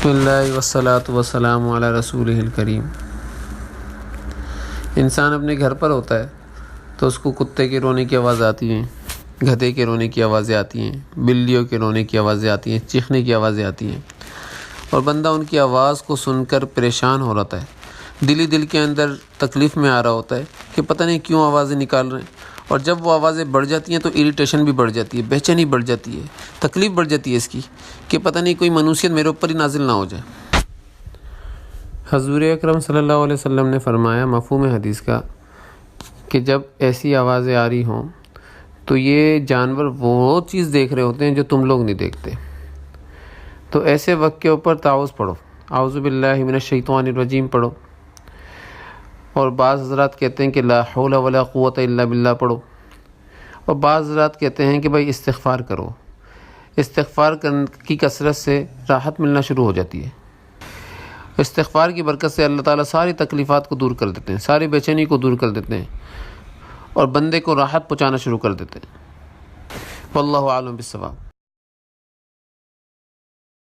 بسم اللہ والصلاۃ والسلام علی رسولہ الکریم۔ انسان اپنے گھر پر ہوتا ہے تو اس کو کتے کے رونے کی آواز آتی ہیں، گدھے کے رونے کی آوازیں آتی ہیں، بلیوں کے رونے کی آوازیں آتی ہیں، چیخنے کی آوازیں آتی ہیں، اور بندہ ان کی آواز کو سن کر پریشان ہو رہتا ہے، دل کے اندر تکلیف میں آ رہا ہوتا ہے کہ پتہ نہیں کیوں آوازیں نکال رہے ہیں، اور جب وہ آوازیں بڑھ جاتی ہیں تو اریٹیشن بھی بڑھ جاتی ہے، بے چینی بڑھ جاتی ہے، تکلیف بڑھ جاتی ہے اس کی کہ پتہ نہیں کوئی منوسیت میرے اوپر ہی نازل نہ ہو جائے۔ حضور اکرم صلی اللہ علیہ وسلم نے فرمایا مفہوم حدیث کا کہ جب ایسی آوازیں آ رہی ہوں تو یہ جانور وہ چیز دیکھ رہے ہوتے ہیں جو تم لوگ نہیں دیکھتے، تو ایسے وقت کے اوپر تعوذ پڑھو، اعوذ باللہ من الشیطان الرجیم پڑھو، اور بعض حضرات کہتے ہیں کہ لا حول ولا قوت الا باللہ پڑھو، اور بعض حضرات کہتے ہیں کہ بھائی استغفار کرو، استغفار کی کثرت سے راحت ملنا شروع ہو جاتی ہے۔ استغفار کی برکت سے اللہ تعالیٰ ساری تکلیفات کو دور کر دیتے ہیں، ساری بے چینی کو دور کر دیتے ہیں، اور بندے کو راحت پہنچانا شروع کر دیتے ہیں۔ واللہ اعلم بالصواب۔